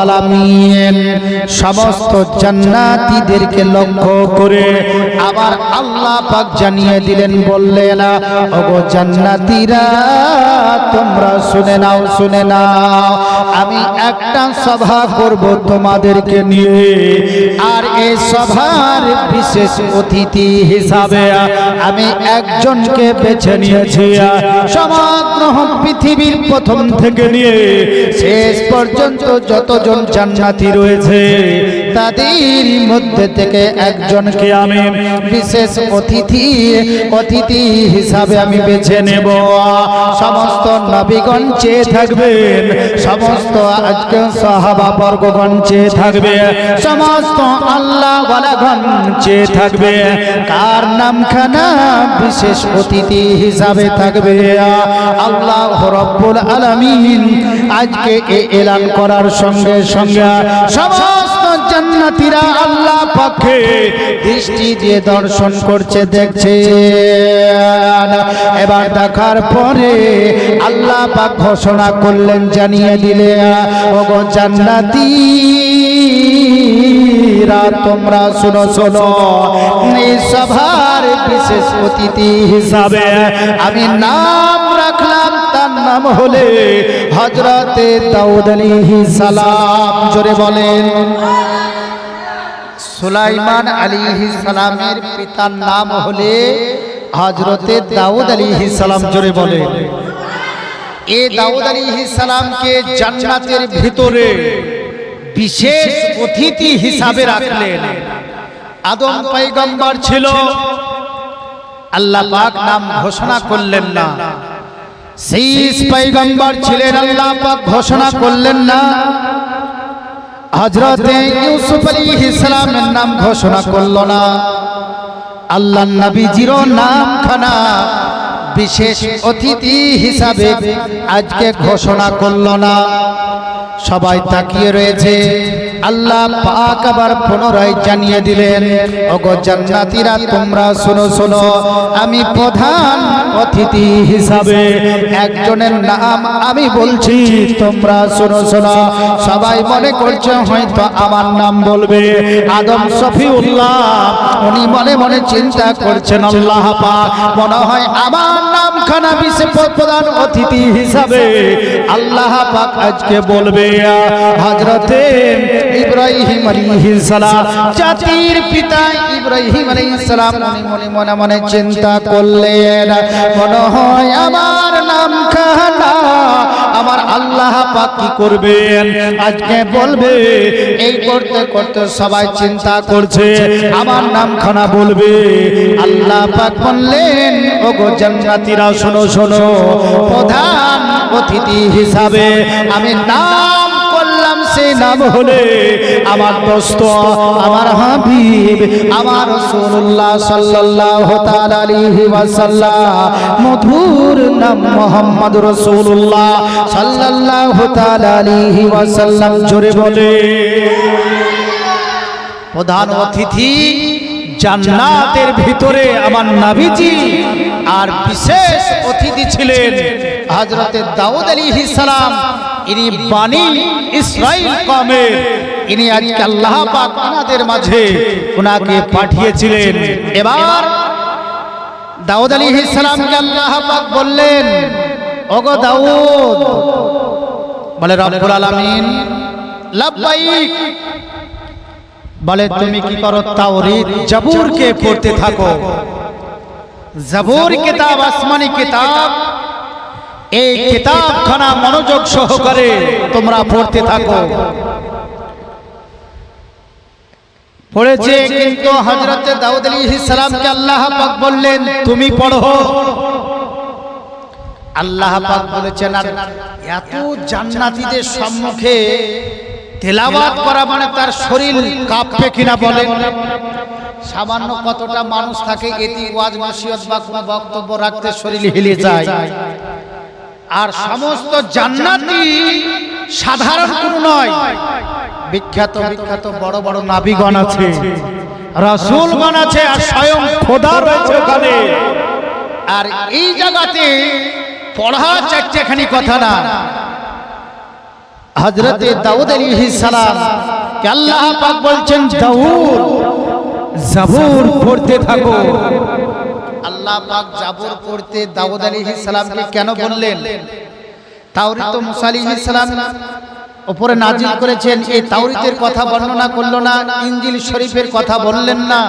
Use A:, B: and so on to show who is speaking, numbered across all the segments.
A: আলামিন সমস্ত জান্নাতীদেরকে লক্ষ্য করে আবার আল্লাহ পাক জানিয়ে দিলেন, বললেন, ওগো জান্নাতীরা তোমরা শুনে নাও, শুনে নাও, আমি একটা সভা করব তোমাদেরকে নিয়ে, আর এই সভার বিশেষ অতিথি হিসাবে আমি একজনকে বেছে নিয়েছি। সমগ্র পৃথিবীর প্রথম থেকে নিয়ে শেষ পর্যন্ত যতজন জান্নাতি রয়েছে তাদের মধ্যে থেকে একজনকে আমি বিশেষ অতিথি হিসাবে আমি বেছে নেব। সমস্ত নবীগণ চেয়ে থাকবেন, সমস্ত আজকে সাহাবা বর্গগণ চেয়ে থাকবে, সমস্ত আল্লাহ ওয়ালাগণ চেয়ে থাকবে কার নামখানা বিশেষ অতিথি হিসাবে থাকবে। আল্লাহ রাব্বুল আলামিন আজকে এলান করার সঙ্গে সঙ্গে সমস্ত জান্নাতীরা আল্লাহ পাকে দৃষ্টি দিয়ে দর্শন করছে, দেখছে। এবার দেখার পরে আল্লাহ পাক ঘোষণা করলেন, জানিয়ে দিলেন, ওগো জান্নাতীরা তোমরা শোনো, শোনো, এই সভার বিশেষ অতিথি হিসাবে আমি নাম রাখলাম, তার নাম হলে হযরতে দাউদ আলাইহিস সালাম। জোরে বলেন। সুলাইমান আলাইহিস সালামের পিতার নাম হলে হযরতে দাউদ আলাইহিস সালাম। জোরে বলেন। এই দাউদ আলাইহিস সালামকে জান্নাতের ভিতরে বিশেষ অতিথি হিসাবে রাখলেন। আদম পয়গম্বর ছিল, আল্লাহ পাক নাম ঘোষণা করলেন না। শেষ পয়গম্বর ছিলেন, আল্লাহ পাক ঘোষণা করলেন না। হযরতে ইউসুফ আলাইহিস সালামের নাম ঘোষণা করল না। আল্লাহর নবীজির নামখানা বিশেষ অতিথি হিসাবে আজকে ঘোষণা করল না। সবাই তাকিয়ে রয়েছে। আল্লাহ পাক আবার পুনরায় জানিয়ে দিলেন, ওগো জান্নাতীরা তোমরা শোনো, শোনো, আমি প্রধান অতিথি হিসাবে একজনের নাম আমি বলছি, তোমরা শোনো, শোনো। সবাই মনে করছে হয়তো আমার নাম বলবে আদম শফিউল্লাহ, উনি মনে মনে চিন্তা করছেন আল্লাহ পাক মনে হয় আমার নামখানা বিশেষ প্রধান অতিথি হিসাবে আল্লাহ পাক আজকে বলবে। হযরতে ইব্রাহিম আলাইহিস সালাম, জাতির পিতা ইব্রাহিম আলাইহিস সালাম, উনি মনে মনে চিন্তা করলেন মনে হয় আমার নামখানা আমার আল্লাহ পাক কি করবেন আজকে বলবে। এই করতে করতে সবাই চিন্তা করছে আমার নামখানা বলবে। আল্লাহ পাক বললেন, ওগো জান্নাতীরা শোনো, শোনো, প্রধান অতিথি হিসাবে আমি নাম করলাম, সেই নাম হলে আমার দোস্ত, আমার হাবিব, আমার রাসূলুল্লাহ সাল্লাল্লাহু তাআলা আলাইহি ওয়াসাল্লাম, মধুর নাম মুহাম্মদ রাসূলুল্লাহ সাল্লাল্লাহু তাআলা আলাইহি ওয়াসাল্লাম। জোরে বলে। প্রধান অতিথি জান্নাতের ভিতরে আমার নবীজি, আর বিশেষ অতিথি ছিলেন হযরতে দাউদ আলাইহিস সালাম। ইনি বানি ইসরাইল কওমের, ইনি আজকে আল্লাহ পাক ওনাদের মাঝে ওনাকে পাঠিয়েছিলেন। এবার দাউদ আলাইহিস সালামকে আল্লাহ পাক বললেন, ওগো দাউদ, বলে রব্বুল আলামিন লাব্বাইক, বলে তুমি কি করো? তাওরীত জবুরকে পড়তে থাকো। জবুর কিতাব আসমানি কিতাব, এই কিতাবখানা মনোযোগ সহকারে তোমরা পড়তে থাকো। পড়েছে, কিন্তু হযরতে দাউদ আলাইহিস সালামকে আল্লাহ পাক বললেন তুমি পড়ো। আল্লাহ পাক বলেছেন, আর এত জান্নাতীদের সম্মুখে তেলাওয়াত করা মানে তার শরীর কাঁপবে কিনা বলেন। সামান্য কতটা মানুষ থাকে এটি ওয়াজ নসিহত বা কোনো বক্তব্য রাখতে শরীর হিলে যায়, আর সমস্ত জান্নাতি সাধারণ কোনো নয়, বিখ্যাত বিখ্যাত বড় বড় নবীগণ আছে, রাসূলগণ আছে, আর স্বয়ং খোদা রয়েছে ওখানে। আর এই জায়গাতে পড়া চারটেখানি কথা না, হযরতে দাউদ আলাইহিস সালাম কে আল্লাহ পাক বলছেন দাউদ জাবুর পড়তে থাকো। আল্লাহ পাক জাবুর পড়তে দাউদ আলাইহিস সালামকে কেন বললেন? তাওরাত তো মুসা আলাইহিস সালাম উপরে নাজিল করেছেন, এই তাওরাতের কথা বর্ণনা করলো না, ইনজিল শরীফের কথা বললেন না,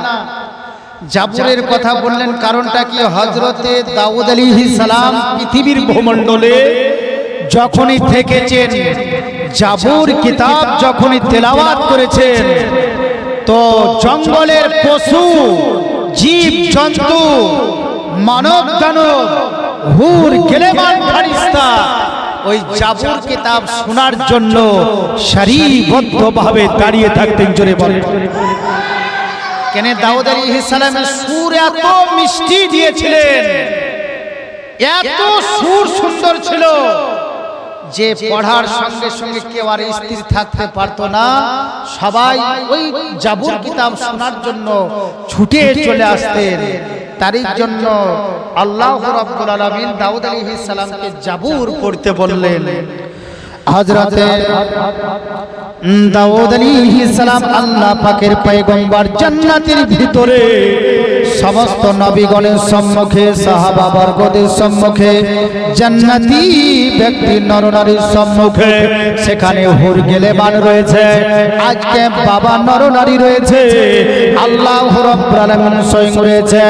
A: জাবুরের কথা বললেন। কারণটা কি? হযরতে দাউদ আলাইহিস সালাম পৃথিবীর ভূমণ্ডলে যখনই থেকেছেন, জাবুর কিতাব যখনই তেলাওয়াত করেছেন, তো জঙ্গলের পশু জীব জন্তু মানব দানব হুর গেলেমান ফেরেশতা ওই জাবুর কিতাব শোনার জন্য সারিবদ্ধভাবে দাঁড়িয়ে থাকতেন। জোরে বলেন কেন? দাউদ আলাইহিস সালামের সুর এত মিষ্টি দিয়েছিলেন, এত সুর সুন্দর ছিল যে পড়ার সঙ্গে সঙ্গে কেউ আর স্থির থাকতে পারতো না। সবাই ওই জাবুর কিতাব শোনার জন্য ছুটে চলে আসতেন। তারই জন্য আল্লাহ রাব্বুল আলামিন দাউদ আলাইহিস সালামকে জাবুর পড়তে বললেন। হযরতে দাউদ আলাইহিস সালাম আল্লাহ পাকের পয়গম্বর, জান্নাতের ভিতরে সমস্ত নবীগণের সম্মুখে, সাহাবা বর্গদের সম্মুখে, জান্নাতি ব্যক্তি নরনারীর সম্মুখে, সেখানে হুর গেলেমান রয়েছে, আজকে বাবা নরনারী রয়েছে, আল্লাহ রাব্বুল আলামিন স্বয়ং রয়েছে।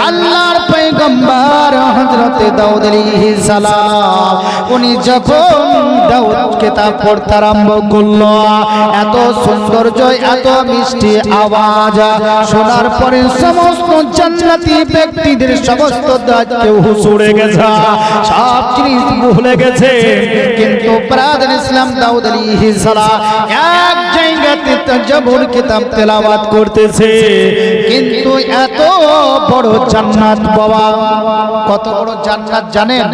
A: আল্লাহর পয়গম্বর হযরতে দাউদ আলাইহিস সালাম উনি যখন দাউদ কিতাব পড়তে আরম্ভ করলো, এত সৌন্দর্য, এত মিষ্টি আওয়াজ শোনার পরে সমস্ত জান্নাতি ব্যক্তিদের সমস্ত কেউ হুজুরে গেছে, সব জিনিস ভুলে গেছে। কিন্তু ব্রাদার ইসলাম দাউদ আলাইহিস সালাম এক জায়গাতে জাবুর কিতাব তেলাওয়াত করতেছে, কিন্তু এত বড় জান্নাত, বাবা কত বড় জান্নাত জানেন?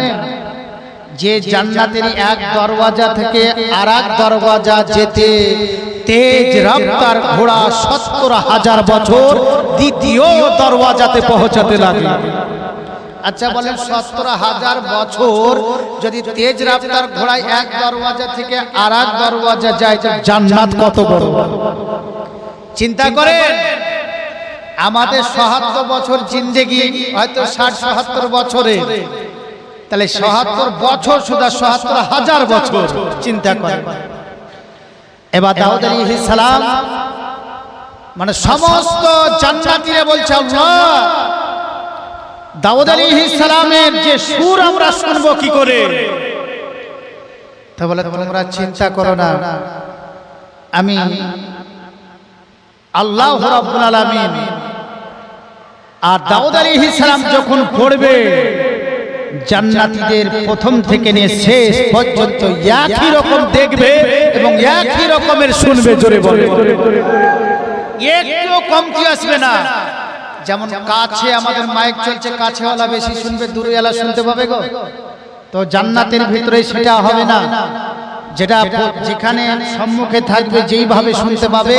A: যে জান্নাতের এক দরওয়াজা থেকে আরেক দরওয়াজা যেতে তেজ রফতার ঘোড়া ৭০,০০০ বছর দ্বিতীয় দরওয়াজাতে পৌঁছাতে লাগে। আচ্ছা বলেন, ৭০,০০০ বছর যদি তেজ রফতার ঘোড়ায় এক দরওয়াজা থেকে আরেক দরওয়াজা যায়, জান্নাত কত বড় চিন্তা করেন। আমাদের ৭০ বছর জিন্দেগি, হয়তো ৬০-৭০ বছরে, তাহলে ৭০ বছর শুধু ৭০,০০০ বছর চিন্তা করেন। এবার দাউদ আলাইহিস সালাম মানে সমস্ত জান্নাতীরা বলছে, আল্লাহ দাউদ আলাইহিস সালামের যে সুর আমরা শুনবো কি করে? তা বলে তোমরা চিন্তা করো না, আমি আল্লাহ রাব্বুল আলামিন আর দাউদ আলাইহিস সালাম যখন পড়বে, জান্নাতীদের প্রথম থেকে নিয়ে শেষ পর্যন্ত একই রকম দেখবে এবং একই রকমের শুনবে। জোরে বলে একটু কমতি আসবে না। যেমন কাছে আমাদের মাইক চলছে, কাছেওয়ালা বেশি শুনবে, দূরেওয়ালা শুনতে পাবে গো। তো জান্নাতের ভিতরে সেটা হবে না, যেটা যেখানে সম্মুখে থাকবে যেইভাবে শুনতে পাবে,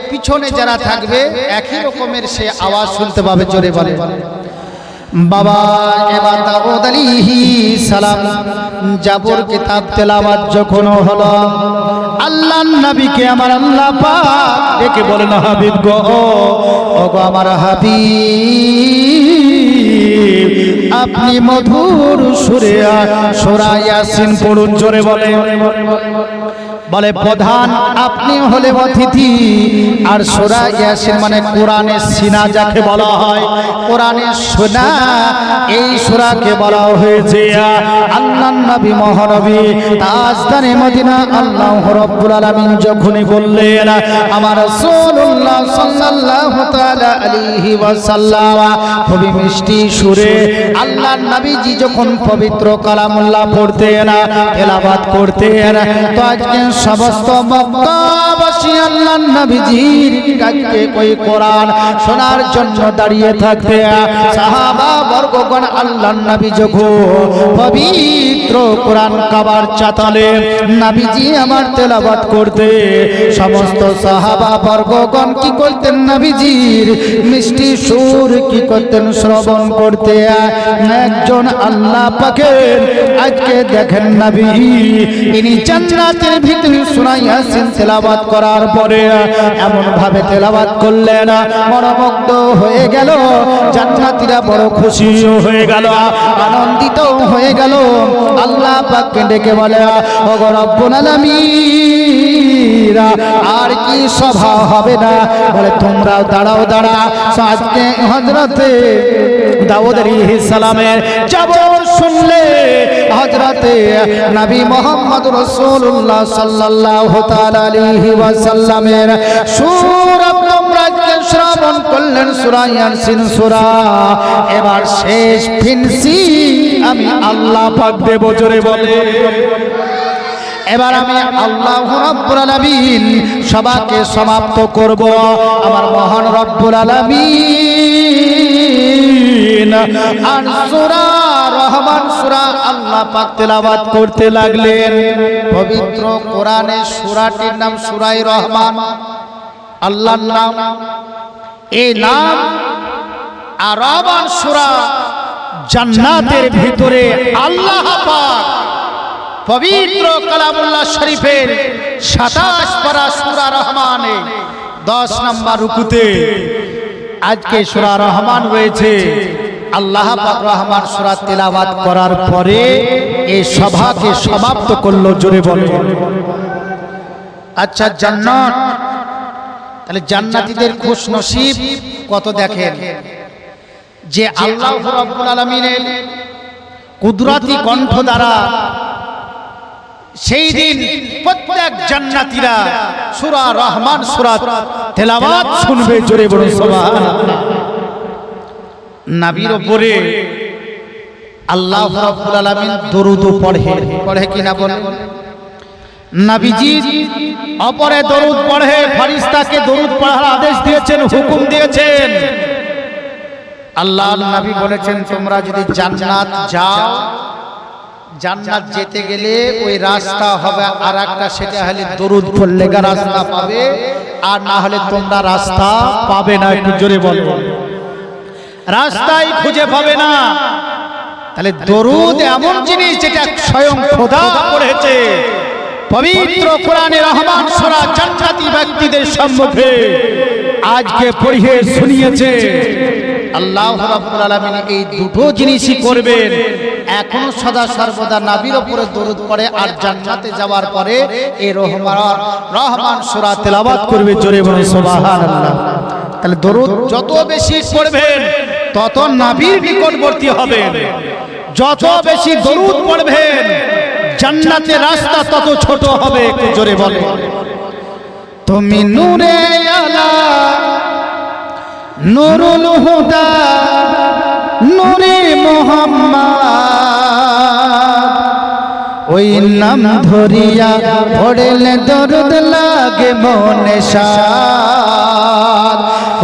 A: পিছনে যারা থাকবে একই রকমের সে আওয়াজ শুনতে পাবে। জোরে বলে বাবা। এবার দাউদ আলাইহিস সালাম জাবুর কিতাব তেলাওয়াত যখন হলো, আল্লাহর নবীকে আমার আল্লাহ পাক ডেকে বলেন, হাবিব গো, ও গো আমার হাবিব, আপনি মধুর সুরে সূরা ইয়াসিন পড়ুন। জোরে বলে বলে প্রধান আপনি হলে অতিথি, আর সূরা ইয়াসিন মানে কোরআনের সিনা যাকে বলা হয়, কোরআনের সোনা, এই সূরাকে বলা হয়েছে আল্লাহর নবী মহানবী তাজদারে মদিনা আল্লাহ রাব্বুল আলামিন যখনই বললেন আমার রাসূলুল্লাহ সাল্লাল্লাহু তাআলা আলাইহি ওয়াসাল্লাম খুবই মিষ্টি সুরে আল্লাহর নবীজি যখন পবিত্র কালামুল্লাহ পড়তেন, তেলাওয়াত করতেন, তো আজকে সমস্ত মক্কাবাসী ভালোবাসি আল্লাহ নবীজির কাছে ওই কোরআন শোনার জন্য দাঁড়িয়ে থাকতে সাহাবা বর্গগণ আল্লাহ নবী যখন পবিত্র কোরআন কাবার চাতালে নবীজি আমার তেলাওয়াত করতে সমস্ত সাহাবা বর্গগণ কি করতেন নবীজির মিষ্টি সুর কি করতেন শ্রবণ করতে একজন আল্লাহ পাকের আজকে দেখেন নবী ইনি জান্নাতের ভিতরে সূরা ইয়াসিন তেলাওয়াত করার পরে এমন ভাবে তেলাওয়াত করলেন মনোমুগ্ধ হয়ে গেল জান্নাতীরা বড় খুশি হয়ে গেল আনন্দিত হয়ে গেল আল্লাহ পাককে ডেকে বলে ও রব্বুল আলামিন আর কি সভা হবে না বলে তোমরাও দাঁড়াও দাঁড়া আজকে হযরতে দাউদ আলাইহিস সালামের জবর শুনলে হযরতে নবী মুহাম্মদ রাসূলুল্লাহ সাল্লাল্লাহু তাআলা আলাইহি ওয়াসাল্লামের সূরা তোমরা আজকে শ্রবণ করলেন সূরা ইয়াসিন সূরা এবার শেষ ফিনসি আমি আল্লাহ পাক দেব জোরে বলে এবার আমি আল্লাহ রাব্বুল আলামিন সবাকে সমাপ্ত করব আমার মহান রব্বুল আলামিন আর সূরা রহমান সূরা আল্লাহ পাক তেলাওয়াত করতে লাগলেন পবিত্র কোরআনের সূরাটির নাম সূরা রহমান আল্লাহর নাম এই নাম আর রহমান সূরা জান্নাতের ভিতরে আল্লাহ পাক পবিত্র কালামুল্লাহ শরীফের 27 পারা সূরা রহমানে 10 নম্বর রুকুতে আজকে সূরা রহমান রয়েছে আল্লাহ পাক রহমান সূরা তেলাওয়াত করার পরে এই সভাকে সমাপ্ত করলো জোরে বলে আচ্ছা জান্নাত তাহলে জান্নাতীদের খুশনসিব কত দেখেন যে আল্লাহ রাব্বুল আলামিনের কুদরতি কণ্ঠ দ্বারা সেই দিন প্রত্যেক জান্নাতীরা সূরা রহমান সূরা তেলাওয়াত শুনবে জোরে বলুন সুবহানাল্লাহ নবীর উপরে আল্লাহ রাব্বুল আলামিন দরুদ পড়ে কিনা বলেন নবীজি উপরে দরুদ পড়ে ফেরেশতাকে দরুদ পড়ার আদেশ দিয়েছেন হুকুম দিয়েছেন আল্লাহর নবী বলেছেন তোমরা যদি জান্নাত যাও জান্নাত যেতে গেলে ওই রাস্তা হবে আরেকটা সেটা হলে দরুদ পড়লে রাস্তা পাবে আর না হলে তোমরা রাস্তা পাবে না একটু জোরে বলো রাস্তাই খুঁজে পাবে না তাহলে দরুদ এমন জিনিস যেটা স্বয়ং খোদা করেছে পবিত্র কোরআনে রহমান সূরা জান্নাতি ব্যক্তিদের সম্মুখে আজকে পড়িয়ে শুনিয়েছে আল্লাহ রাব্বুল আলামিন এই দুটো জিনিসই করবেন এখনো সদা সর্বদা নবীর উপরে দরুদ পড়ে আর জান্নাতে যাওয়ার পরে এই রহমান সূরা তেলাওয়াত করবে জোরে বলে সুবহানাল্লাহ তাহলে দরুদ যত বেশি পড়বেন তত নবীর নিকটবর্তী হবেন যত বেশি দরুদ পড়বেন জান্নাতের রাস্তা তত ছোট হবে একটু জোরে বলে তুমি নূরে আলা নুরুল হুদা নূরে মুহাম্মদ ওই নাম ধরিয়া পড়লে দরুদ লাগে মনে শাদ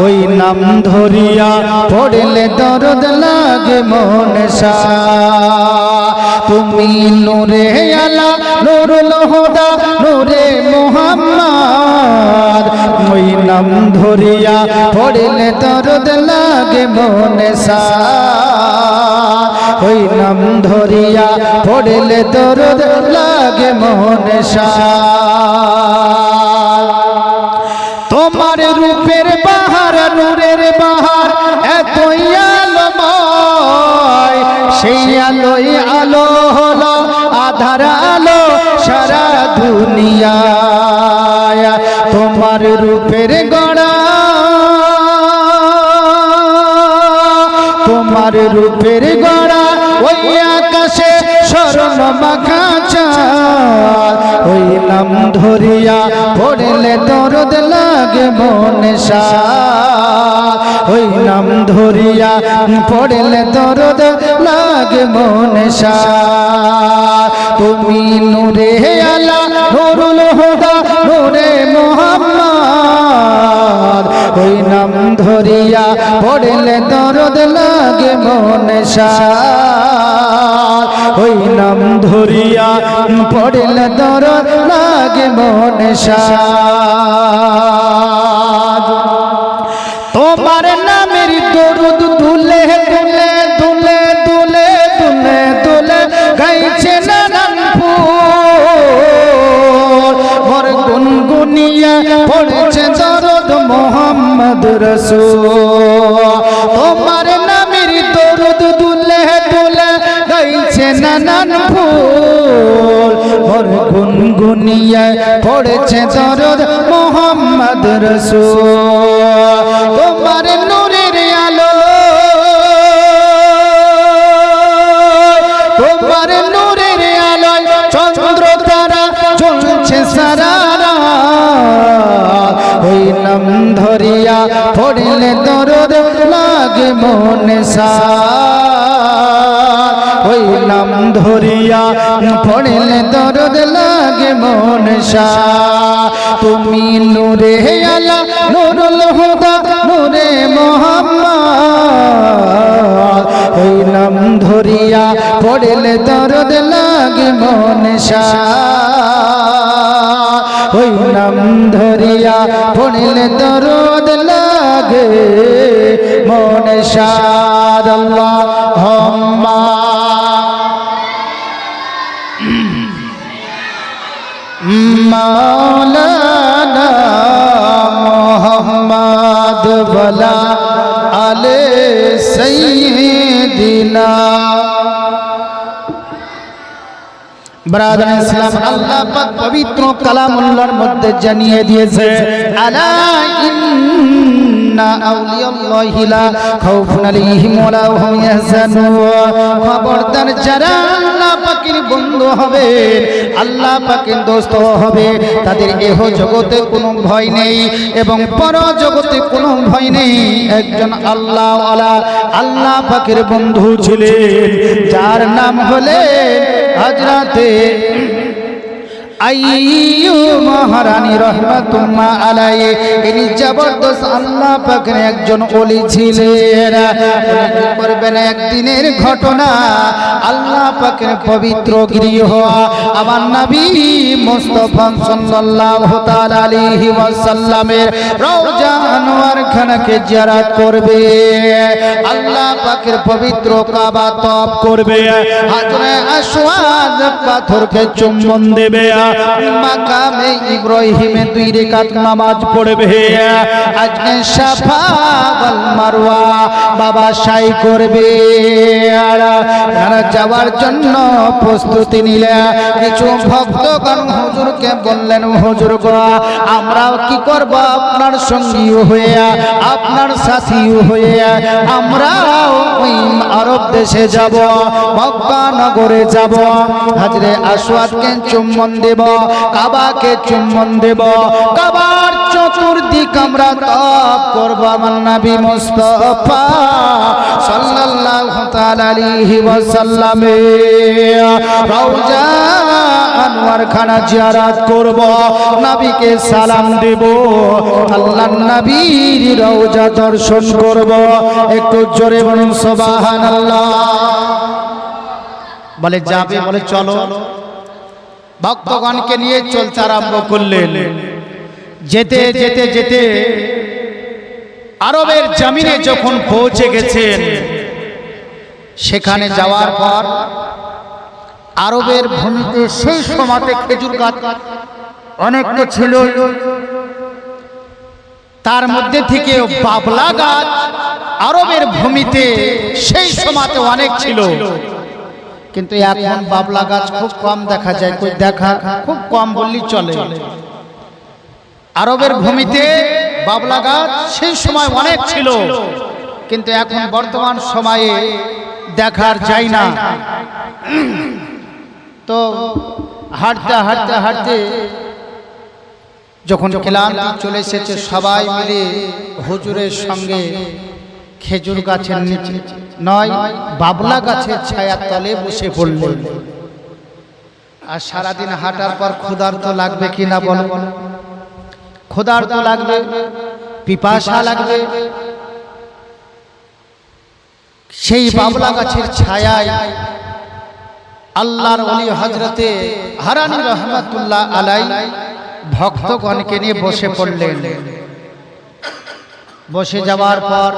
A: ওই নাম ধরিয়া পড়লে দরুদ লাগে মনে শাদ তুমি নূরে আলা নুরুল হুদা নূরে মুহাম্মদ ওই নাম ধরিয়া পড়লে দরুদ লাগে মনে শাদ ওই নাম ধরিয়া পড়লে দরুদ লাগে মনে শাদ তোমার রূপের বাহার নূরের বাহার এতই আলোময় সেই আলোয় আলো হলো আধার আলো সারা দুনিয়ায় তোমার রূপের গড়া তোমার রূপের গড়া ওই আকাশে স্বর্ণ মাখা চাঁদ ওই নাম ধরিয়া পড়লে দরদ লাগে মনে শাদ ওই নাম ধরিয়া পড়লে দরদ লাগে মনে শাদ তুমি নূরে আলা নুরুল হুদা নূরে মুহাম্মদ ধরিয়া পড়লে দরদ লাগে মনে সাদ ওই নাম ধরিয়া পড়লে দরদ লাগে মনে সাদ তোমার নামের দরুদ তুলে তুলে তুলে তুলে তুলে তুলে গাইছে নানান ফুল মোর গুনগুনিয়া পড়ছে দরুদ মোহাম্মদ রাসূল তোমার নামের দরুদ তুলে তুলে গাইছে নানান ফুল মোর গুনগুনিয়া পড়ছে দরুদ মোহাম্মদ রাসূল তোমার নূরের আলো তোমার নূরের আলোয় চন্দ্র তারা জ্বলছে সারা ওই নাম ধরিয়া পড়লে দরদ লাগে মনে সাদ ওই নাম ধরিয়া পড়লে দরদ লাগে মনে সাদ তুমি নূরে আলা নূরুল হুদা নূরে মুহাম্মদ ওই নাম ধরিয়া পড়লে দরদ লাগে মনে সাদ ওই নাম ধরিয়া পড়লে দরদ লাগে মনে সাদ আল্লাহুম্মা মাওলানা মুহাম্মদ ওয়ালা আলে সাইয়্যিদিনা ব্রাদার ইসলাম আল্লাহ পাক পবিত্র কালামুল্লাহর মধ্যে জানিয়ে দিয়েছে আলা ইন্না আউলিয়াল্লাহি লা খাউফুন আলাইহিম ওয়া লা হুম ইয়াহজানুন খবরদার যারা আল্লাহ পাকের বন্ধু হবে আল্লাহ পাকের দোস্ত হবে তাদের এহ জগতে কোনো ভয় নেই এবং পর জগতে কোনো ভয় নেই একজন আল্লাহ ওয়ালা আল্লাহ পাকের বন্ধু ছিলেন যার নাম হলে হযরতে আইয়ুব মহারানী রহমাতুল্লাহ আলাইহি ইনি জবরদস্ত আল্লাহ পাকের একজন ওলি ছিলেন কি করবেন একদিনের ঘটনা আল্লাহ পাকের পবিত্র গৃহ আমার নবী মুস্তাফা সাল্লাল্লাহু তাআলা আলাইহি ওয়াসাল্লামের রওজা আনোয়ার খানাকে জিয়ারত করবে আল্লাহ পাকের পবিত্র কাবা তওয়াফ করবে হাজরে আসওয়াদ পাথরকে চুম্বন দেবে মাকামে ইব্রাহিমে 2 রাকাত নামাজ পড়বে আজকে সাফা ওয়াল মারওয়া বাবা সাই করবে আর যাওয়ার জন্য প্রস্তুতি নিলে কিছু ভক্তগণ হুজুরকে বললেন হুজুর গো আমরাও কি করব আপনার সঙ্গী হয়ে আপনার সাথী হয়ে আমরাও ওই আরব দেশে যাব মক্কা নগরে যাব হযরতে আসওয়াদকে চুম্বন দেব কাবাকে চুম্বন দেব কাবার চতুর্দিক আমরা তওয়াফ করব আমার নবী মুস্তাফা সাল্লাল্লাহু তাআলা আলাইহি ওয়াসাল্লামের রওজা আনোয়ার খানা জিয়ারত করব নবীকে সালাম দেব আল্লাহর নবীর রওজা দর্শন করব একটু জোরে বলুন সুবহানাল্লাহ বলে যাবে বলে চলো ভক্তগণকে নিয়ে চলতে আরম্ভ করলেন যেতে যেতে যেতে আরবের জমিনে যখন পৌঁছে গেছেন সেখানে যাওয়ার পর আরবের ভূমিতে সেই সময়তে খেজুর গাছ অনেকটা ছিল তার মধ্যে থেকে বাবলা গাছ আরবের ভূমিতে সেই সময়তে অনেক ছিল কিন্তু এখন বাবলা গাছ খুব কম দেখা যায় কই দেখা খুব কম বললেই চলে আরবের ভূমিতে বাবলা গাছ সেই সময় অনেক ছিল কিন্তু এখন বর্তমান সময়ে দেখার যায় না তো হাঁটতে হাঁটতে হাঁটতে যখন ক্লান্তি চলে এসেছে সবাই মিলে হুজুরের সঙ্গে খেজুর গাছের নিচে নয় বাবলা গাছের ছায়ার তলে বসে পড়লেন আর সারাদিন হাঁটার পর ক্ষুধার্ত লাগবে কিনা বলো ক্ষুধার্ত লাগবে পিপাসা লাগবে সেই বাবলা গাছের ছায়ায় আল্লাহর ওলি হযরতে হারানী রহমাতুল্লাহ আলাইহি ভক্তগণকে নিয়ে বসে পড়লেন। বসে যাওয়ার পর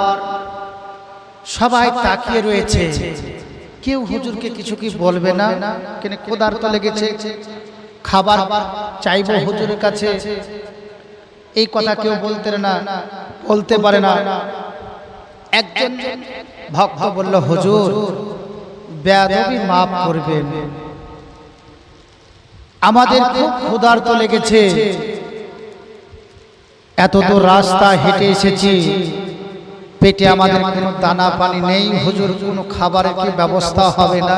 A: সবাই তাকিয়ে রয়েছে, কেউ হুজুরকে কিছু কি বলবে না, কেন ক্ষুধার্ত লেগেছে, খাবার চাইবো হুজুরের কাছে, এই কথা কেউ বলতে পারে না। একজন ভক্ত বলল, হুজুর বেয়াদবি মাফ করবেন, আমাদের খুব ক্ষুধার্ত লেগেছে, এত দূর রাস্তা হেঁটে এসেছি, পেটে আমাদের কোনো দানা পানি নেই, হুজুর কোনো খাবারের কি ব্যবস্থা হবে না?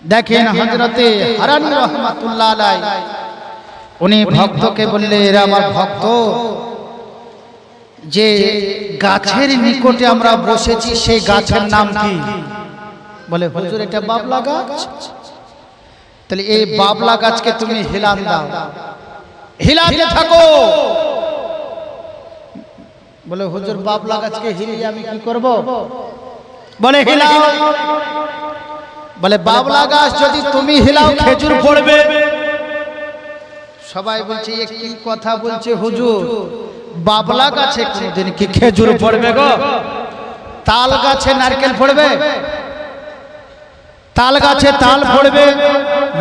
A: দেখেন হযরতে হারানী রহমাতুল্লাহ আলাইহি উনি ভক্তকে বললে, এরা আমার ভক্ত, যে গাছের নিকটে আমরা বসেছি সেই গাছের নাম কি? বলে, হুজুর এটা বাবলা গাছ। তাহলে এই বাবলা গাছকে তুমি হিলান দাও, হিলাতে থাকো। বলে, হুজুর বাবলা গাছকে হিলিয়ে আমি কি করব? বলে, হিলাও। বলে, বাবলা গাছ যদি তুমি হিলাও খেজুর পড়বে। সবাই বলছে, এ কি কথা বলছে হুজুর, বাবলা গাছে কোনদিন কি খেজুর পড়বে গো? তাল গাছে নারকেল পড়বে, তাল গাছে তাল পড়বে,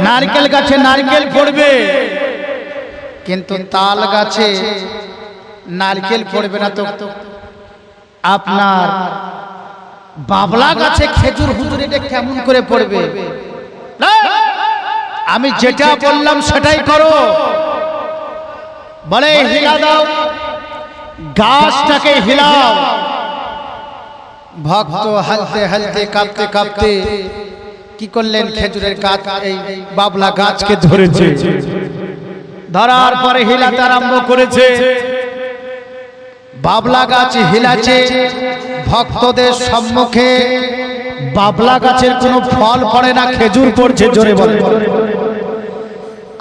A: নারকেল গাছে নারকেল পড়বে, কিন্তু তাল গাছে নারকেল পড়বে না। তো আপনার বাবলা গাছে খেজুর হুজুর এটা কেমন করে পড়বে? আমি যেটা বললাম সেটাই করো। বলে, হিলা দাও, গাছটাকে হিলাও। ভক্ত হালতে হালতে কাঁপতে কাঁপতে কি করলেন, খেজুরের গাছ এই বাবলা গাছকে ধরেছে, ধরার পরে হিলাতে আরম্ভ করেছে। বাবলা গাছ হিলাছে, ভক্তদের সম্মুখে বাবলা গাছের কোনো ফল পড়ে না, খেজুর পড়ছে। জোরে বলে,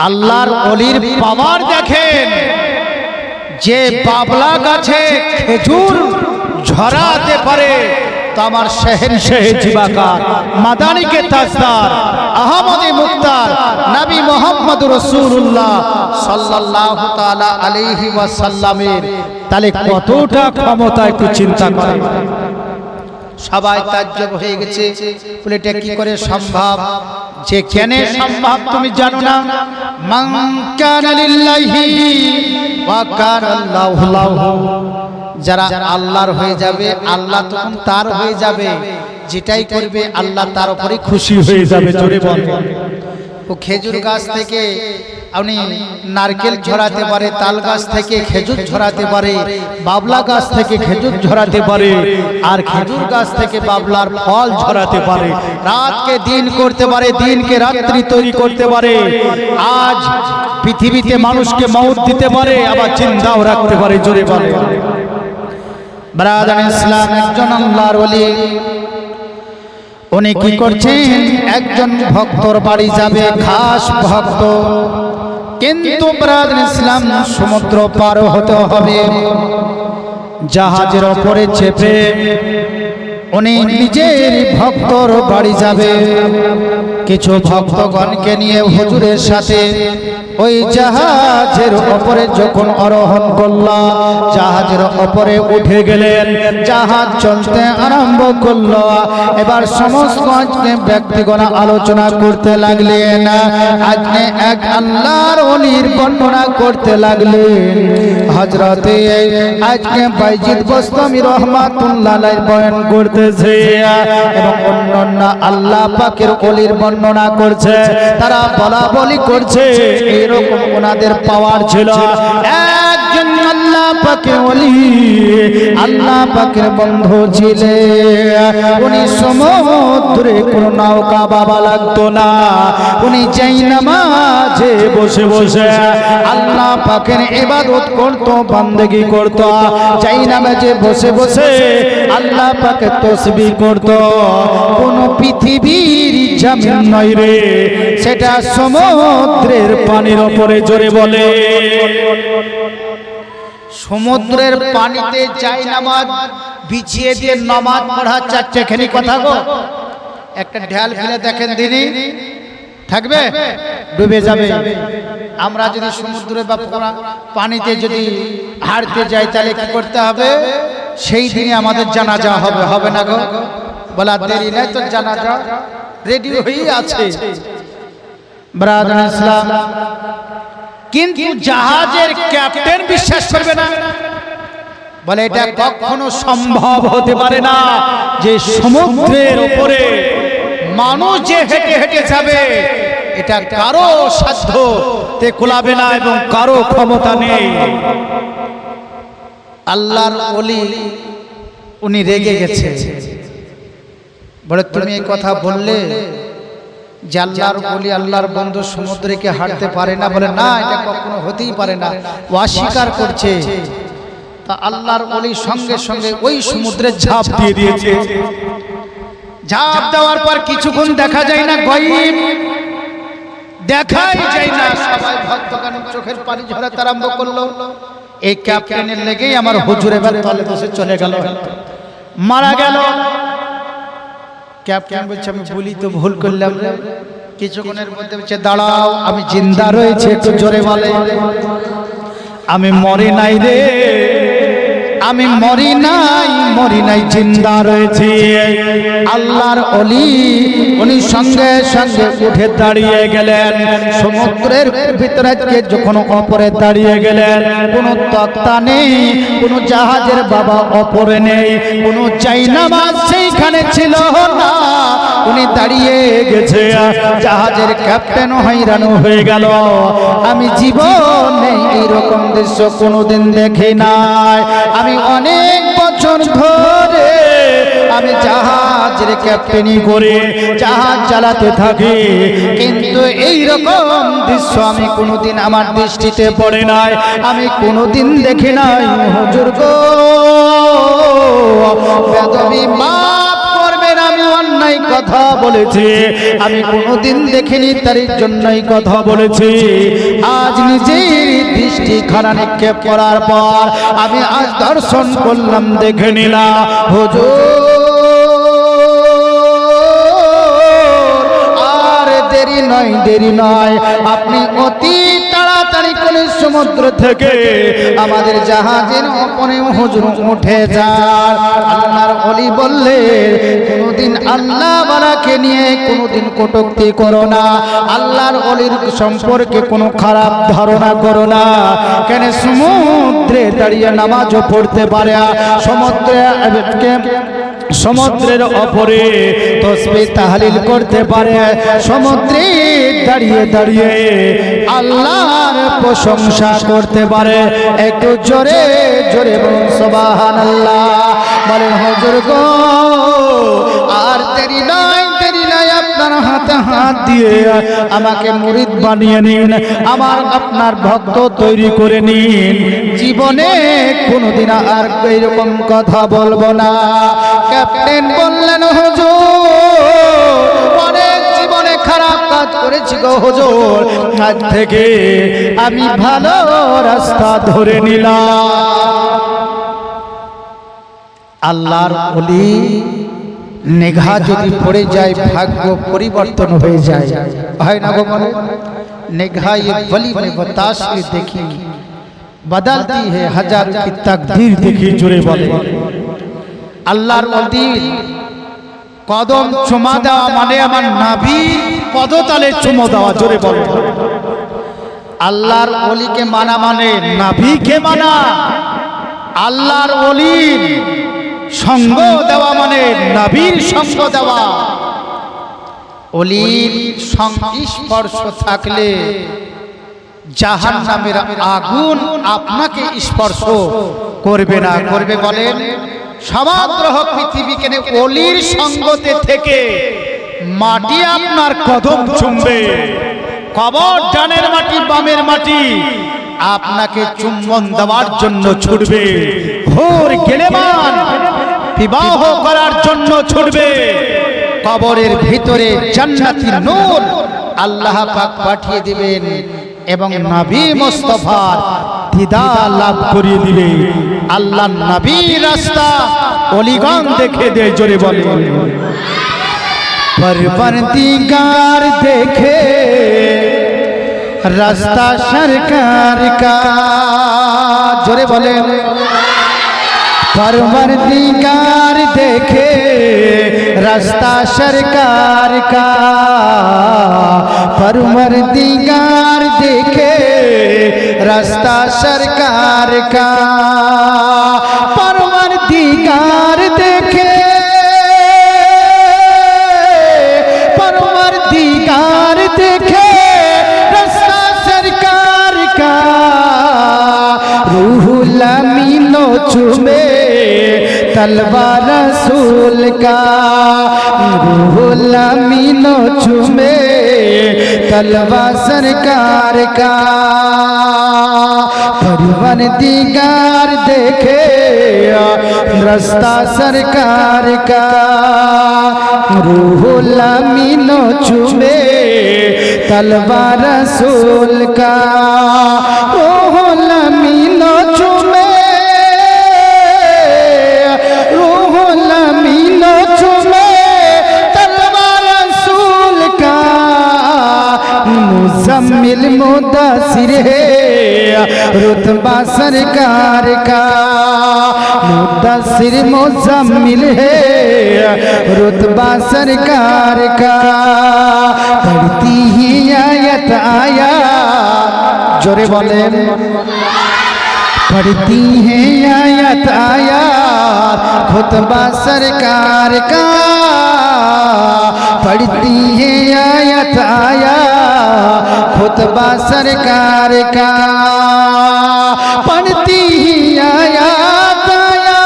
A: আল্লাহর ওলির পাওয়ার দেখেন, যে বাবলা গাছে খেজুর ঝরাতে পারে, তো আমার শেহেনশাহে জিবাকার মাদানিকে তাজদার আহমদে মুক্তার নবী মুহাম্মদ রাসূলুল্লাহ সাল্লাল্লাহু তাআলা আলাইহি ওয়াসাল্লামের তাহলে কতটা ক্ষমতা একটু চিন্তা করেন। সবাই তাজ্জব হয়ে গেছে, বলে এটা কি করে সম্ভব? যে কেন সম্ভব তুমি জানো না? মান কানা লিল্লাহি ওয়া কানা আল্লাহু লাহু, যারা আল্লাহর হয়ে যাবে আল্লাহ তখন তার হয়ে যাবে, যেটাই করবে আল্লাহ তার উপরে খুশি হয়ে যাবে। জোরে বলুন। ও খেজুর গাছ থেকে আপনি নারকেল ঝরাতে পারে, তাল গাছ থেকে খেজুর ঝরাতে পারে, বাবলা গাছ থেকে খেজুর ঝরাতে পারে, আর খেজুর গাছ থেকে বাবলার ফল ঝরাতে পারে, রাতকে দিন করতে পারে, দিনকে রাত্রি তৈরি করতে পারে, আজ পৃথিবীতে মানুষকে মওত দিতে পারে, আবার জিন্দাও রাখতে পারে। জোরে বলে ব্রাদার ইসলাম, একজন আল্লাহর ওলি উনি কি করছেন, একজন ভক্তর বাড়ি যাবে, খাস ভক্ত, কিন্তু ব্রাদার ইসলাম সমুদ্র পার হতে হবে, জাহাজের উপরে চেপে উনি নিজের ভক্তর বাড়ি যাবে। কিছু ভক্তগণকে নিয়ে হুজুরের সাথে ওই জাহাজের উপরে যখন আরোহণ করলো, জাহাজের উপরে উঠে গেলেন, জাহাজ চলতে আরম্ভ করলো। এবার সমস্ত ব্যক্তিগণ আলোচনা করতে লাগলেন, আজকে এক আল্লাহর ওলির বর্ণনা করতে লাগলেন। হযরতে আজকে বাইজিদ বুস্তামি রাহমাতুল্লাহ আলাইহি বয়ান করতেছে এবং অন্যান্য আল্লাহ পাকের ওলির বর্ণনা করছে, তারা বলা বলি করছে এরকম ওনাদের পাওয়ার ছিল। একজন আল্লাহ পাকের ওলি, আল্লাহ পাকের বন্ধু ছিলেন, উনি সমুদ্রে কোনো নৌকা বাবা লাগতো না, উনি যেই নামাজে বসে বসে আল্লাহ পাকের ইবাদত করত, বান্দেগি করত, যেই নামাজে বসে বসে আল্লাহ পাকের তাসবিহ করত। কোন পৃথিবীর জমিন নয় রে, সেটা সমুদ্রের পানির উপরে। জোরে বলে, সমুদ্রের পানিতে যাই নামাজ বিছিয়ে দিয়ে নামাজ পড়া চারটেখানি কথা গো। একটা ঢাল ফেলে দেখেন দিনই থাকবে, ডুবে যাবে। আমরা যদি সমুদ্রে বা পানিতে যদি হারতে যাই তাহলে কি করতে হবে? সেই দিনে আমাদের জানাজা হবে, হবে না গো? বলা দেরি নাই তো জানাজা রেডি হয়ে আছে ব্রাদার ইসলাম। কিন্তু জাহাজের ক্যাপ্টেন বিশ্বাস করবে না, বলে এটা কখনো সম্ভব হতে পারে না যে সমুদ্রের উপরে মানুষ যে হেঁটে হেঁটে যাবে, এটা কারো সাধ্য তে কুলাবে না এবং কারো ক্ষমতা নেই। আল্লাহর ওলি উনি রেগে গেছে, বলে তুমি এই কথা বললে যে আল্লাহর ওলি আল্লাহর বন্ধু সমুদ্রে কি হাঁটতে পারে না? বলে না, এটা কখনো হতেই পারে না, অস্বীকার করছে। তা আল্লাহর ওলি সঙ্গে সঙ্গে ওই সমুদ্রে ঝাঁপ দিয়ে দিয়েছে। ঝাঁপ দেওয়ার পর কিছুক্ষণ দেখা যায় না, গায়েব, দেখাই যায় না। সবাই ভক্তগণ চোখের পানি ঝরাতে আরম্ভ করলো। এই ক্যাপ্টেনের লেগেই আমার হুজুর এবার তলে বসে চলে গেল, মারা গেল। ক্যাপ্টেন বলছে আমি বলি তো ভুল করলাম। কিছুক্ষণের মধ্যে বলছে দাঁড়াও, আমি জিন্দা রয়েছে, একটু জোরে বলে। আমি মরি নাই রে, আমি মরি নাই, মরি নাই, জিন্দা রয়েছি। আল্লাহর ওলি উনি সঙ্গে সঙ্গে উঠে দাঁড়িয়ে গেলেন। সমুদ্রের ভিতরে যখন অপরে দাঁড়িয়ে গেলেন, কোনো তক্তা নেই, কোনো জাহাজের বাবা অপরে নেই, কোনো জায়নামাজ সেইখানে ছিল না, উনি দাঁড়িয়ে গেছে। জাহাজের ক্যাপ্টেন হয়রান হয়ে গেল। আমি জীবনে এইরকম দৃশ্য কোনোদিন দেখি নাই। আমি অনেক বছর ধরে আমি জাহাজের ক্যাপ্টেনি করে জাহাজ চালাতে থাকি, কিন্তু এই রকম দৃশ্য আমি কোনোদিন আমার দৃষ্টিতে পড়ে নাই, আমি কোনোদিন দেখি নাই। হুজুর গো, বেদবি মাফ করবেন, আমি অন্যায় কথা বলেছি, আমি কোনোদিন দেখিনি, তার জন্যই কথা বলেছি। আজ নিজের দৃষ্টি খানা নিক্ষেপ করার পর আমি আজ দর্শন করলাম, দেখে নিলাম। হুজুর আর দেরি নয়, দেরি নয়, আপনি অতি তাড়াতাড়ি করে সমুদ্র থেকে আমাদের জাহাজের ওপরে হুজুর উঠে যান। আল্লাহর ওলি বললে কোনোদিন আল্লাহ বালাকে নিয়ে কোনোদিন কটূক্তি করো না, আল্লাহর ওলির সম্পর্কে কোনো খারাপ ধারণা করো না। কেন সমুদ্রে দাঁড়িয়ে নামাজও পড়তে পারে, সমুদ্রের ওপরে তাসবিহ তাহলিল করতে পারে, সমুদ্রে দাঁড়িয়ে দাঁড়িয়ে আল্লাহর প্রশংসা করতে পারে। একটু জোরে জোরে বলুন সুবহানাল্লাহ। বলেন হুজুর গো, আর দেরি নয়, দেরি নয়, আপনার হাতে হাত দিয়ে আমাকে মুরিদ বানিয়ে নিন, আমার আপনার ভক্ত তৈরি করে নিন। জীবনে কোনোদিন আর এইরকম কথা বলবো না। ক্যাপ্টেন বললেন হুজুর, অনেক জীবনে খারাপ কাজ করেছি গো হুজুর, আজ থেকে আমি ভালো রাস্তা ধরে নিলাম। আল্লাহর ওলি নিগাহ যদি পড়ে যায়, ভাগ্য পরিবর্তন হয়ে যায়, হয় না গো? বলে निगाह ये वली में बताशे देखी बदलती है हजार की तकदीर देखी। जुड़े बोले আল্লাহর ওলি কদম চুমা দেওয়া মানে আমার নবী পদতলে চুমো দেওয়া। জোরে বলে আল্লাহর ওলিকে মানা মানে নবীকে মানা। আল্লাহর ওলির সঙ্গ দেওয়া মানে নবীর সঙ্গ দেওয়া। ওলির সংস্পর্শ থাকলে জাহান্নামের আগুন আপনাকে স্পর্শ করবে না। করবে বলেন সমগ্র পৃথিবীকে ওলির সঙ্গতে থেকে মাটি আপনার কদম চুমবে, কবর ডানের মাটি বামের মাটি আপনাকে চুম্বন দেওয়ার জন্য ছুটবে, হুর গেলেমান বিবাহ করার জন্য ছুটবে। কবরের ভিতরে জান্নাতি নূর আল্লাহ পাক পাঠিয়ে দিবেন এবং নবী মুস্তাফার দিদার লাভ করিয়ে দিবেন। আল্লাহ নবীর রাস্তা ওলিগণ দেখে দে, জোরে বলে परवरदिगार देखे रास्ता सरकार का, जोरे बोले परवरदिगार देखे रास्ता सरकार का, परवरदिगार देखे रास्ता सरकार का, परवरदिगार देखे देखे रास्ता सरकार का, रूहुल अमीनो चूमे तलवार रसूल का, रूहुल अमीनो चूमे तलवार सरकार का, परवरदिगार देखे रास्ता सरकार का, रूहुल अमीनो चूमे तलवार रसूल का, रूहुल अमीनो चूमे, रूहुल अमीनो चूमे तलवार रसूल का, मुज़म्मिल मुदस्सिर है रुतबा सरकार का, मुदस्सिर मुज़म्मिल है रुतबा सरकार का, पढ़ती ही आयत आया, जोरे बोले पढ़ती है आयत आया खुतबा सरकार का, पढ़ती है आयत आया खुतबा सरकार का, पढ़ती ही आयत आया,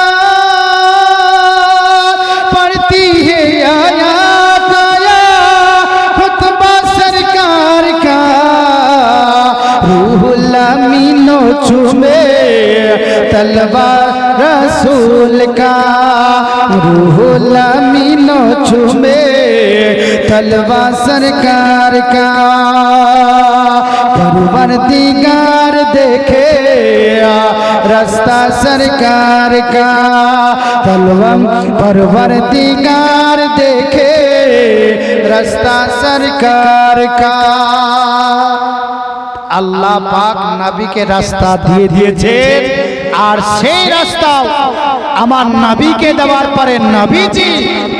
A: पढ़ती है आयत आया खुतबा सरकार का, रूहुल अमीनो चूमे तलवार रसूल का, रूहुल अमीनो चूमे तलवार सरकार का, परवरदिगार देखे रास्ता सरकार का, परवरदिगार देखे रास्ता सरकार का। আল্লাহ পাক নবীকে রাস্তা দিয়ে দিয়েছেন, আর সেই রাস্তা আমার নবীকে দেওয়ার পরে নবীজি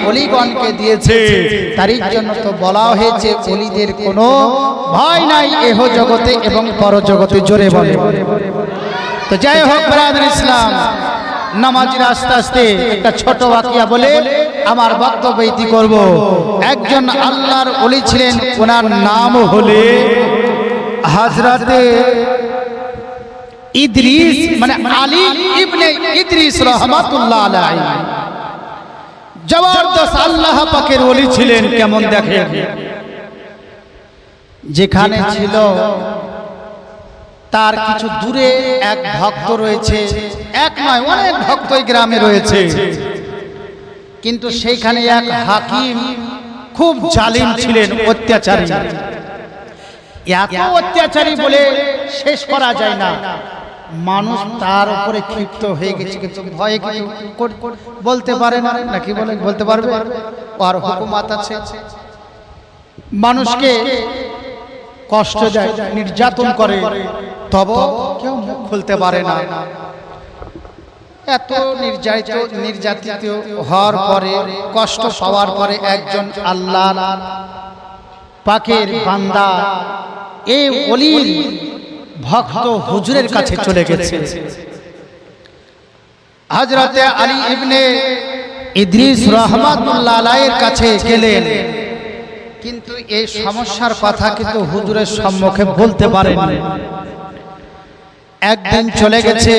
A: ওলিগণকে দিয়েছে। তারই জন্য তো বলা হয়েছে ওলিদের কোনো ভয় নাই এহ জগতে এবং পরজগতে, জোরে বলে। তো যাই হোক ব্রাদার ইসলাম, নামাজির আস্তে আস্তে একটা ছোট বাকিয়া বলে আমার বক্তব্য ইতি করব। একজন আল্লাহর ওলি ছিলেন, ওনার নাম হলে হযরতে ইদ্রিস, মানে আলী ইবনে ইদ্রিস রহমাতুল্লাহ আলাইহি। জবরদস্ত আল্লাহ পাকের ওলি ছিলেন। কেমন দেখেন, যেখানে ছিল তার কিছু দূরে এক ভক্ত রয়েছে, এক নয় অনেক ভক্ত এই গ্রামে রয়েছে, কিন্তু সেইখানে এক হাকিম খুব জালিম ছিলেন, অত্যাচারী। এত অত্যাচারী বলে শেষ করা যায় না। মানুষ তার উপরে ক্ষিপ্ত হয়ে গেছে, কিন্তু ভয়ে বলতে পারে না, নাকি বলে বলতে পারবে? আর হুকুমত আছে, মানুষকে কষ্ট দেয়, নির্যাতন করে, তবে কেউ মুখ খুলতে পারে না। এত নির্যাতিত হওয়ার পরে, কষ্ট পাওয়ার পরে একজন আল্লাহ পাকের বান্দা এই ওলির ভক্ত হুজুরের কাছে চলে গেছে। হযরতে আলী ইবনে ইদ্রিস রাহমাতুল্লাহ আলাইহির কাছে গেলেন, কিন্তু এই সমস্যার কথা কিন্তু হুজুরের সম্মুখে বলতে পারেননি। একদিন চলে গেছে,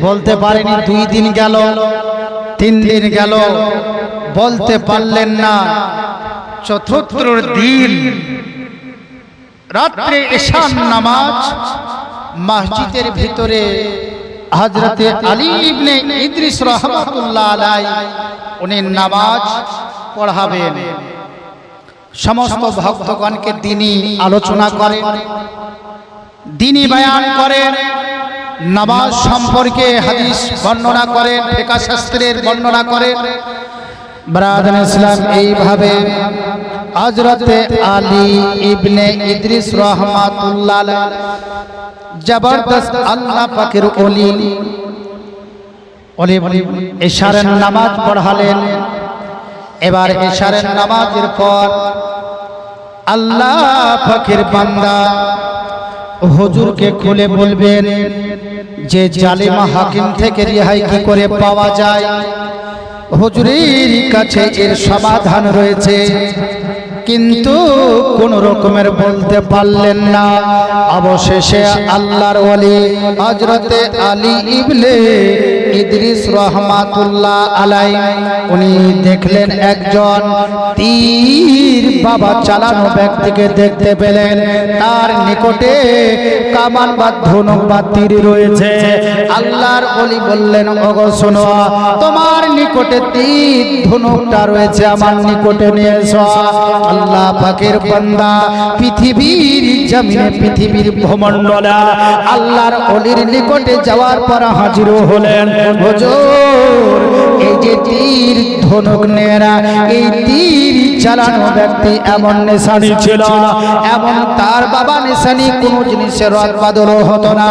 A: বলতে পারেনি। 2 দিন গেল, 3 দিন গেল, বলতে পারলেন না। চতুর্থ দিন রাত্রে এশার নামাজ মসজিদের ভিতরে হযরতে আলী ইবনে ইদ্রিস রাহমাতুল্লাহ আলাইহি উনি নামাজ পড়াবেন। সমস্ত ভক্তগণকে দ্বীনি আলোচনা করেন, দ্বীনি বয়ান করেন, নামাজ সম্পর্কে হাদিস বর্ণনা করেন, ফিকহ শাস্ত্রের বর্ণনা করেন। ব্রাদার ইসলাম, এইভাবে হযরতে আলী ইবনে ইদ্রিস রাহমাতুল্লাহ আলাইহি জবরদস্ত আল্লাহ পাকের ওলি ইশারের নামাজ পড়ালেন। এবার ইশারের নামাজের পর আল্লাহ পাকের বান্দা হুজুরকে খুলে বলবেন যে জালিম হাকিম থেকে রেহাই কি করে পাওয়া যায়। হুজুরের কাছে এর সমাধান রয়েছে, কিন্তু কোন রকমের বলতে পারলেন না। অবশেষে আল্লাহর ওলি হযরতে আলী ইবনে ইদ্রিস রাহমাতুল্লাহ আলাইহি উনি দেখলেন একজন তীর বাবা চালানো ব্যক্তিকে দেখতে পেলেন। তার নিকটে কামান বা ধনুক বা তীর রয়েছে। আল্লাহর ওলি বললেন, ওগো শোনো, তোমার নিকটে তীর ধনুকটা রয়েছে, আমার নিকটে নিয়ে এসো। আল্লাহ পাকের বান্দা পৃথিবীর জমিনে, পৃথিবীর ভূমণ্ডলে আল্লাহর ওলির নিকটে যাওয়ার পর হাজির হলেন। হুজুর, এই যে তীর ধনুক নেরা, এই তীর চালানো ব্যক্তি এমন নিশানি ছিল, এমন তার বাবা নিশানি কোনো জিনিসের রদ বদল হতো না।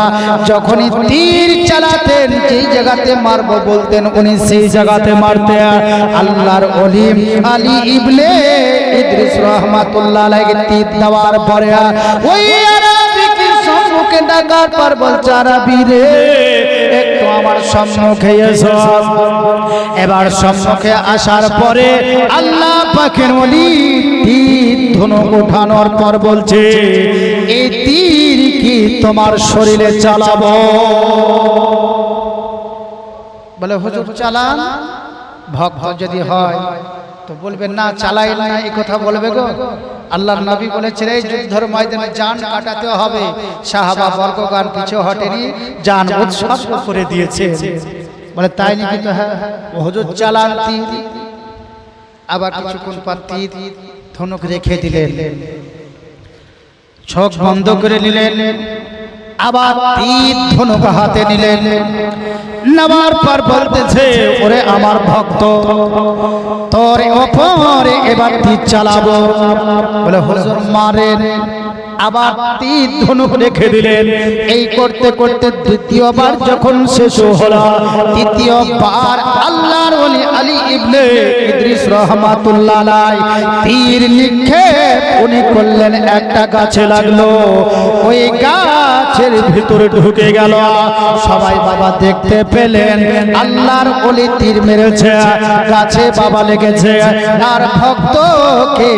A: যখনই তীর চালাতেন, যেই জায়গাতে মারবো বলতেন, উনি সেই জায়গাতে মারতেন। আল্লাহর ওলি আলী ইবনে ইদ্রিস রাহমাতুল্লাহ আলাইহি তীর দেওয়ার পরে ওই আরবীকে সম্মুখে ডাকার পর বলছে, আরবী রে, একটু আমার সম্মুখে এসো। এবার সম্মুখে আসার পরে আল্লাহ পাকের ওলি তীর ধনুক উঠানোর পর বলছে, এই তীর কি তোমার শরীরে চালাবো? বলে, হুজুর চালান। ভক্ত যদি হয় তো বলবেন না, চালাই না, এই কথা বলবে গো। আল্লাহর নবী বলেছেন, এই যুদ্ধের ময়দানে জান কাটাতে হবে। সাহাবা বর্গগান পিছু হটেনি, জান উৎসর্গ করে দিয়েছে। বলে, তাই নাকি? তো হ্যাঁ, হুজুর চালান তীর। আবার কিছুক্ষণ পর তীর ধনুক রেখে দিলেন, চোখ বন্ধ করে নিলেন। আবার তীর ধনুক হাতে নিলেন, নেওয়ার পর বলতেছে, ওরে আমার ভক্ত, তোর ওপরে এবার তীর চালাবো। বলে, হুজুর মারেন। আবার তীর ধনুক রেখে দিলেন। এই করতে করতে দ্বিতীয়বার যখন শেষ হলো, তৃতীয়বার আল্লাহর ওলি আলী ইবনে ইদ্রিস রাহমাতুল্লাহ আলাইহি তীর নিক্ষেপ উনি করলেন, একটা গাছে লাগলো, ওই গাছের ভিতরে ঢুকে গেল। সবাই বাবা দেখতে পেলেন আল্লাহর ওলি তীর মেরেছে, গাছে বাবা লেগেছে, আর ভক্তকে